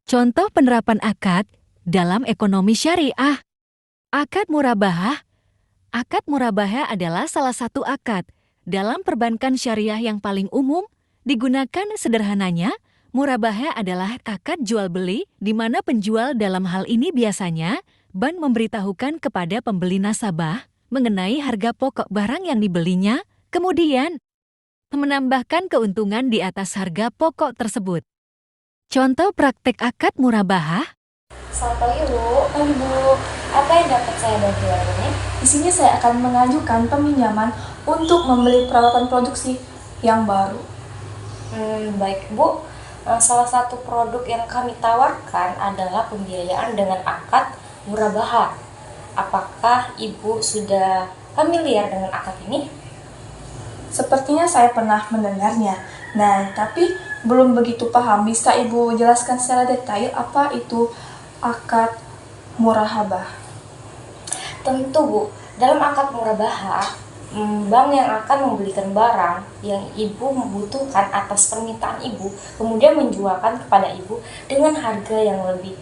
Contoh penerapan akad dalam ekonomi syariah. Akad murabahah. Akad murabahah adalah salah satu akad dalam perbankan syariah yang paling umum. Digunakan sederhananya, murabahah adalah akad jual beli di mana penjual dalam hal ini biasanya bank memberitahukan kepada pembeli nasabah mengenai harga pokok barang yang dibelinya, kemudian menambahkan keuntungan di atas harga pokok tersebut. Contoh praktek akad murabahah. Selamat pagi, Bu. Pagi, Bu. Apa yang dapat saya bantu hari ini? Di sini saya akan mengajukan peminjaman untuk membeli peralatan produksi yang baru. Baik, Bu. Salah satu produk yang kami tawarkan adalah pembiayaan dengan akad murabahah. Apakah Ibu sudah familiar dengan akad ini? Sepertinya saya pernah mendengarnya. Nah, tapi belum begitu paham. Bisa Ibu jelaskan secara detail apa itu akad murahabah? Tentu, Bu. Dalam akad murabahah, bank yang akan membelikan barang yang Ibu membutuhkan atas permintaan Ibu, kemudian menjualkan kepada Ibu dengan harga yang lebih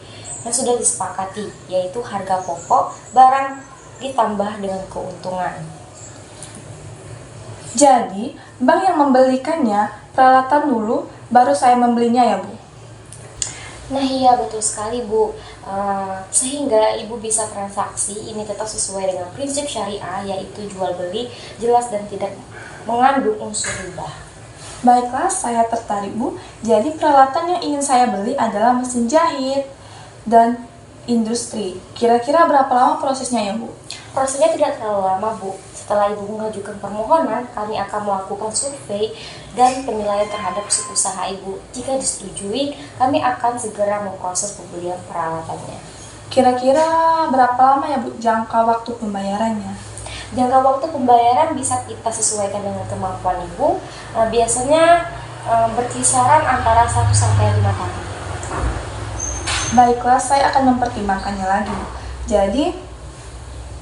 yang sudah disepakati, yaitu harga pokok barang ditambah dengan keuntungan. Jadi, bank yang membelikannya peralatan dulu, baru saya membelinya ya, Bu? Nah iya, betul sekali, Bu. Sehingga Ibu bisa transaksi ini tetap sesuai dengan prinsip syariah, yaitu jual beli jelas dan tidak mengandung unsur riba. Baiklah, saya tertarik, Bu. Jadi peralatan yang ingin saya beli adalah mesin jahit dan industri. Kira-kira berapa lama prosesnya ya, Bu? Prosesnya tidak terlalu lama, Bu. Setelah Ibu mengajukan permohonan, kami akan melakukan survei dan penilaian terhadap usaha Ibu. Jika disetujui, kami akan segera memproses pembelian peralatannya. Kira-kira berapa lama ya, Bu, jangka waktu pembayarannya? Jangka waktu pembayaran bisa kita sesuaikan dengan kemampuan Ibu. Biasanya berkisaran antara 1 sampai 5 tahun. Baiklah, saya akan mempertimbangkannya lagi, Bu. Jadi,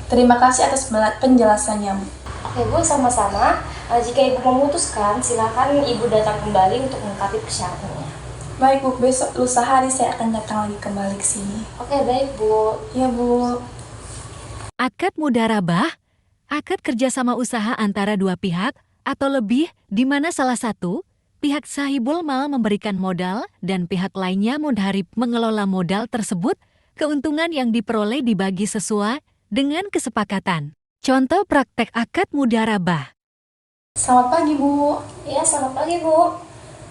terima kasih atas penjelasannya, Bu. Oke, Bu, sama-sama. Jika Ibu memutuskan, silakan Ibu datang kembali untuk melengkapi persyaratannya. Baik, Bu. Besok lusa hari saya akan datang lagi kembali ke sini. Oke, baik, Bu. Ya, Bu. Akad mudharabah, akad kerjasama usaha antara dua pihak atau lebih di mana salah satu pihak sahibul mal memberikan modal dan pihak lainnya mudharib mengelola modal tersebut, keuntungan yang diperoleh dibagi sesuai dengan kesepakatan. Contoh praktek akad mudharabah. Selamat pagi, Bu. Ya, selamat pagi, Bu.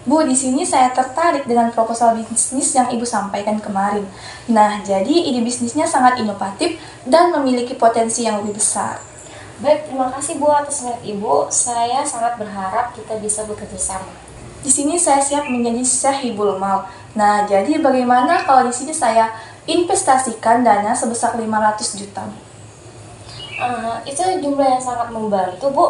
Bu, di sini saya tertarik dengan proposal bisnis yang Ibu sampaikan kemarin. Nah, jadi ide bisnisnya sangat inovatif dan memiliki potensi yang lebih besar. Baik, terima kasih, Bu, atas minat Ibu. Saya sangat berharap kita bisa bekerja sama. Di sini saya siap menjadi sahibul mal. Nah, jadi bagaimana kalau di sini saya investasikan dana sebesar 500 juta, Bu? Itu jumlah yang sangat membantu, Bu.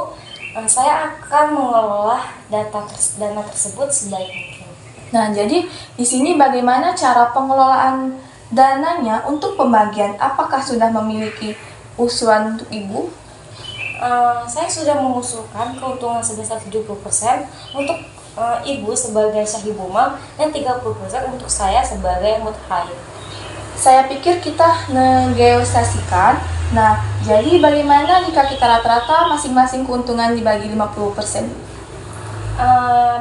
Saya akan mengelola dana tersebut sebaik mungkin. Nah, jadi di sini bagaimana cara pengelolaan dananya untuk pembagian? Apakah sudah memiliki usulan untuk Ibu? Saya sudah mengusulkan keuntungan sebesar 70% untuk Ibu sebagai sahibul mal dan 30% untuk saya sebagai mutahhir. Saya pikir kita negosiasikan. Nah, jadi bagaimana jika kita rata-rata masing-masing keuntungan dibagi 50%?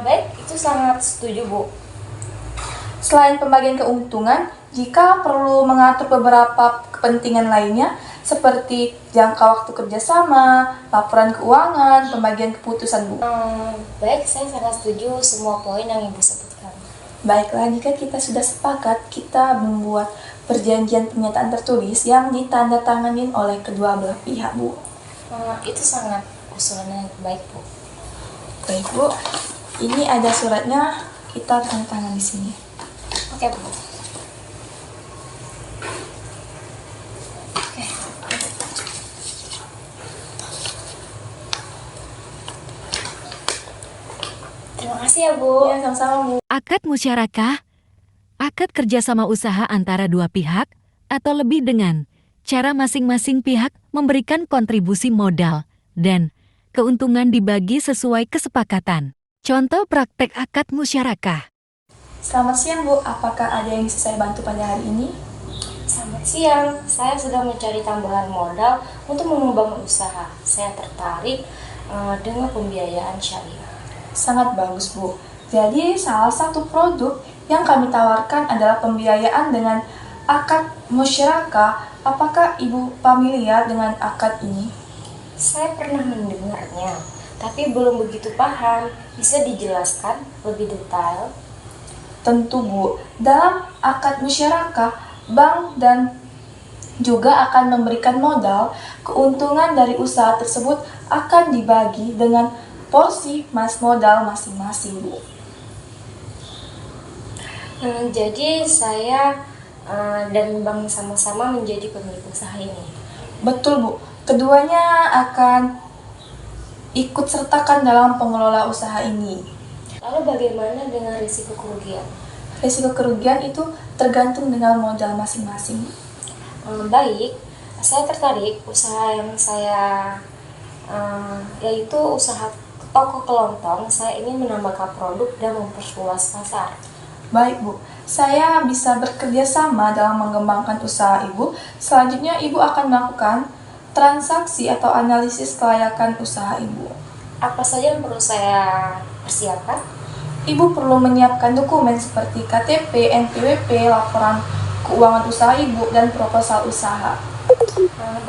Baik, itu sangat setuju, Bu. Selain pembagian keuntungan, jika perlu mengatur beberapa kepentingan lainnya, seperti jangka waktu kerjasama, laporan keuangan, pembagian keputusan, Bu. Baik, saya sangat setuju semua poin yang Ibu sebutkan. Baiklah, jika kita sudah sepakat, kita membuat perjanjian pernyataan tertulis yang ditandatangani oleh kedua belah pihak, Bu. Itu sangat usulan yang baik, Bu. Baik, Bu. Ini ada suratnya, kita tanda tangan di sini. Oke, Bu. Terima kasih ya, Bu. Ya, sama-sama, Bu. Akad musyarakah, Akad kerjasama usaha antara dua pihak atau lebih dengan cara masing-masing pihak memberikan kontribusi modal dan keuntungan dibagi sesuai kesepakatan. Contoh praktek akad musyarakah. Selamat siang Bu, apakah ada yang bisa saya bantu pada hari ini? Selamat siang, saya sedang mencari tambahan modal untuk mengembangkan usaha. Saya tertarik dengan pembiayaan syariah. Sangat bagus Bu. Jadi salah satu produk yang kami tawarkan adalah pembiayaan dengan akad musyarakah. Apakah Ibu familiar dengan akad ini? Saya pernah mendengarnya, tapi belum begitu paham. Bisa dijelaskan lebih detail? Tentu Bu, dalam akad musyarakah, bank dan juga akan memberikan modal. Keuntungan dari usaha tersebut akan dibagi dengan porsi modal masing-masing Bu. Jadi saya dan bank sama-sama menjadi pemilik usaha ini. Betul Bu, keduanya akan ikut sertakan dalam pengelola usaha ini. Lalu bagaimana dengan risiko kerugian? Risiko kerugian itu tergantung dengan modal masing-masing. Baik, saya tertarik usaha yang saya yaitu usaha toko kelontong. Saya ingin menambahkan produk dan memperluas pasar. Baik Bu, saya bisa bekerja sama dalam mengembangkan usaha Ibu. Selanjutnya Ibu akan melakukan transaksi atau analisis kelayakan usaha Ibu. Apa saja yang perlu saya persiapkan? Ibu perlu menyiapkan dokumen seperti KTP, NPWP, laporan keuangan usaha Ibu, dan proposal usaha.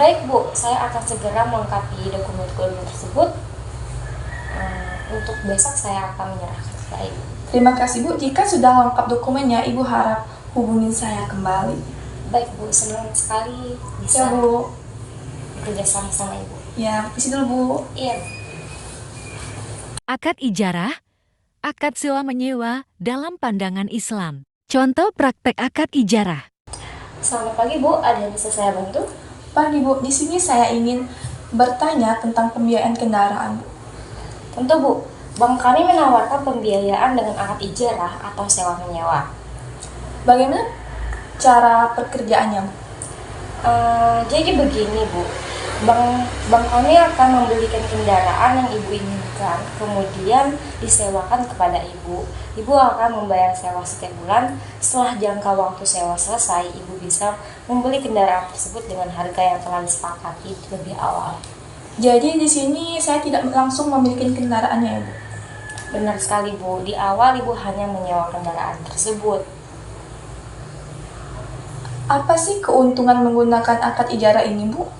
Baik Bu, saya akan segera melengkapi dokumen-dokumen tersebut. Untuk besok saya akan menyerahkan kepada Ibu. Terima kasih Bu, jika sudah lengkap dokumennya, Ibu harap hubungi saya kembali. Baik Bu, senang sekali Ya bisa Bu, bekerja sama Ibu. ya, isi dulu Bu. Iya. Akad ijarah, akad sewa menyewa dalam pandangan Islam. Contoh praktek akad ijarah. Selamat pagi Bu, ada yang bisa saya bantu? Pagi Bu, di sini saya ingin bertanya tentang pembiayaan kendaraan Bu. Tentu Bu, bank kami menawarkan pembiayaan dengan akad ijarah atau sewa menyewa. Bagaimana cara pekerjaannya Bu? Jadi begini Bu, bank kami akan membelikan kendaraan yang Ibu inginkan, kemudian disewakan kepada Ibu. Ibu akan membayar sewa setiap bulan. Setelah jangka waktu sewa selesai, Ibu bisa membeli kendaraan tersebut dengan harga yang telah disepakati lebih awal. Jadi di sini saya tidak langsung memiliki kendaraannya ya Bu? Benar sekali Bu, di awal Ibu hanya menyewa kendaraan tersebut. Apa sih keuntungan menggunakan akad ijarah ini Bu?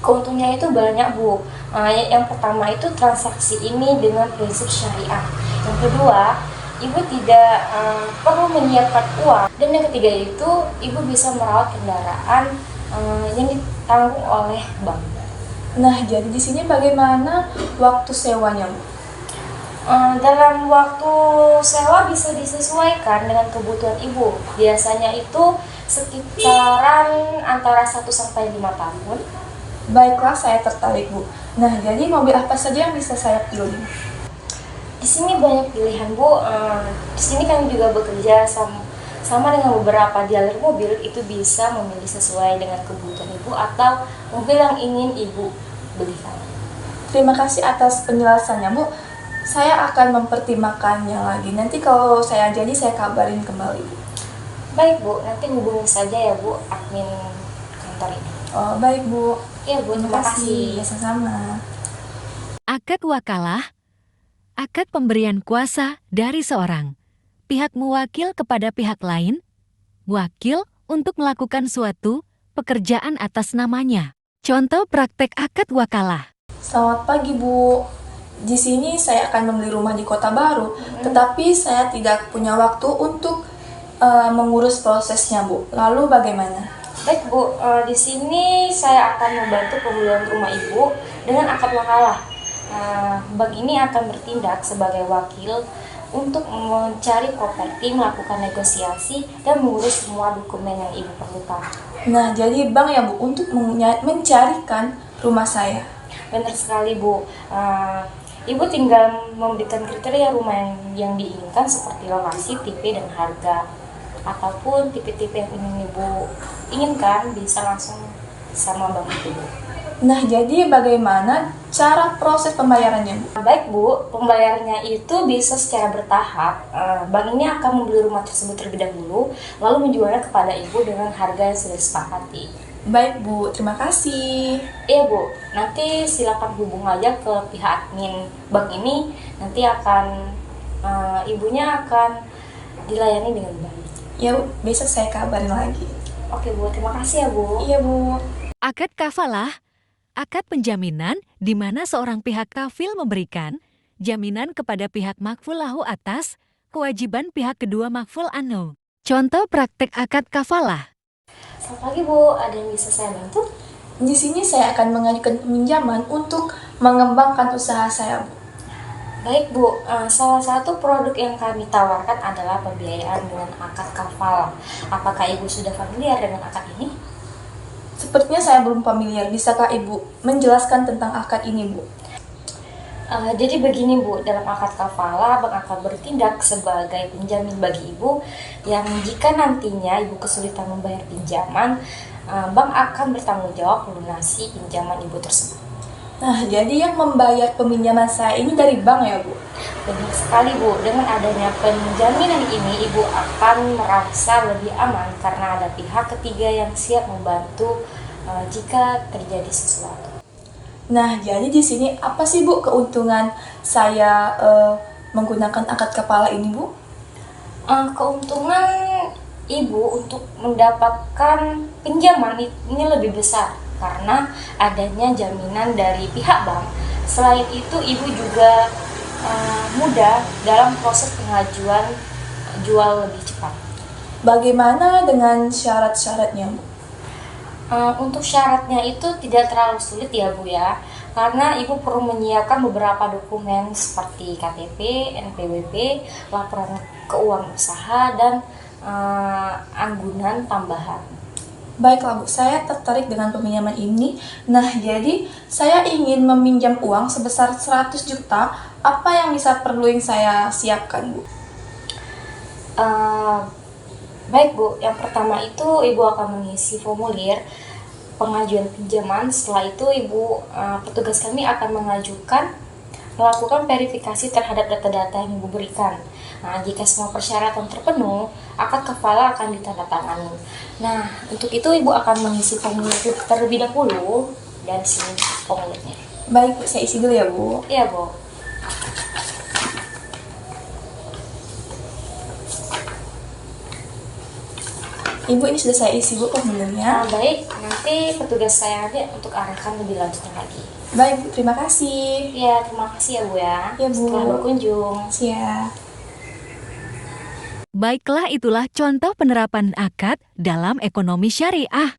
Keuntungnya itu banyak Bu. Yang pertama itu transaksi ini dengan prinsip syariah. Yang kedua, Ibu tidak perlu menyiapkan uang. Dan yang ketiga itu, Ibu bisa merawat kendaraan yang ditanggung oleh bank. Nah, jadi di sini bagaimana waktu sewanya Bu? Dalam waktu sewa bisa disesuaikan dengan kebutuhan Ibu. Biasanya itu sekitaran antara 1 sampai 5 tahun. Baiklah, saya tertarik Bu. Nah, jadi mobil apa saja yang bisa saya pilih? Di sini banyak pilihan Bu. Di sini kami juga bekerja sama dengan beberapa dealer mobil. Itu bisa memilih sesuai dengan kebutuhan Ibu atau mobil yang ingin Ibu belikan. Terima kasih atas penjelasannya Bu. Saya akan mempertimbangkannya lagi. Nanti kalau saya jadi, saya kabarin kembali Bu. Baik Bu, nanti hubungi saja ya Bu admin kantor ini. Oh, baik Bu. Iya Bu, terima kasih. Ya, sama-sama. Akad wakalah, akad pemberian kuasa dari seorang pihak mewakil kepada pihak lain, wakil untuk melakukan suatu pekerjaan atas namanya. Contoh praktek akad wakalah. Selamat pagi Bu. Di sini saya akan membeli rumah di Kota Baru, tetapi saya tidak punya waktu untuk mengurus prosesnya Bu. Lalu bagaimana? Baik Bu, di sini saya akan membantu pembelian rumah Ibu dengan akad wakalah. Bank ini akan bertindak sebagai wakil untuk mencari properti, melakukan negosiasi, dan mengurus semua dokumen yang Ibu perlukan. Nah, jadi bank ya Bu untuk mencarikan rumah saya. Benar sekali Bu. Ibu tinggal memberikan kriteria rumah yang diinginkan seperti lokasi, tipe, dan harga. ataupun tipe-tipe yang ingin Ibu inginkan bisa langsung sama bank itu, Bu. Nah, jadi bagaimana cara proses pembayarannya, Bu? Baik Bu, pembayarannya itu bisa secara bertahap. Bank ini akan membeli rumah tersebut terlebih dahulu, lalu menjualnya kepada Ibu dengan harga yang sudah disepakati. Baik, Bu. Terima kasih. Iya Bu, nanti silakan hubung aja ke pihak admin bank ini, nanti akan ibunya akan dilayani dengan baik. Ya, Bu. Besok saya kabarin lagi. Oke Bu, terima kasih ya Bu. Iya, Bu. Akad kafalah, akad penjaminan di mana seorang pihak kafil memberikan jaminan kepada pihak makful lahu atas kewajiban pihak kedua makful anhu. Contoh praktek akad kafalah. Selamat pagi Bu, ada yang bisa saya bantu? Di sini saya akan mengajukan peminjaman untuk mengembangkan usaha saya, Bu. Baik Bu, salah satu produk yang kami tawarkan adalah pembiayaan dengan akad kafalah. Apakah Ibu sudah familiar dengan akad ini? Sepertinya saya belum familiar. Bisakah Ibu menjelaskan tentang akad ini, Bu? Jadi begini Bu, dalam akad kafalah bank akan bertindak sebagai penjamin bagi Ibu yang jika nantinya Ibu kesulitan membayar pinjaman, bank akan bertanggung jawab melunasi pinjaman Ibu tersebut. Nah, jadi yang membayar peminjaman saya ini dari bank ya, Bu? Benar sekali Bu, dengan adanya penjaminan ini Ibu akan merasa lebih aman karena ada pihak ketiga yang siap membantu jika terjadi sesuatu. Nah, jadi di sini apa sih, Bu, keuntungan saya menggunakan akad kepala ini, Bu? Keuntungan Ibu untuk mendapatkan pinjaman ini lebih besar karena adanya jaminan dari pihak bank. Selain itu, Ibu juga mudah dalam proses pengajuan jual lebih cepat. Bagaimana dengan syarat-syaratnya, Bu? Untuk syaratnya itu tidak terlalu sulit ya Bu ya, karena Ibu perlu menyiapkan beberapa dokumen seperti KTP, NPWP, laporan keuangan usaha, dan anggunan tambahan. Baiklah, Bu, saya tertarik dengan peminjaman ini. Nah, jadi saya ingin meminjam uang sebesar 100 juta. Apa yang perlu yang saya siapkan, Bu? Baik Bu, yang pertama itu Ibu akan mengisi formulir pengajuan pinjaman. Setelah itu petugas kami akan melakukan verifikasi terhadap data-data yang Ibu berikan. Nah, jika semua persyaratan terpenuh, akad kafalah akan ditandatangani. Nah, untuk itu Ibu akan mengisi formulir terlebih dahulu dan sini formulirnya. Baik, Bu, saya isi dulu ya, Bu. Iya Bu. Ibu, ini sudah saya isi, Bu, formulirnya. Baik, nanti petugas saya untuk arahkan lebih lanjutnya lagi. Baik, Bu, terima kasih. Ya, terima kasih ya Bu ya. Ya, Bu. Setelah berkunjung. Siap. Baiklah, itulah contoh penerapan akad dalam ekonomi syariah.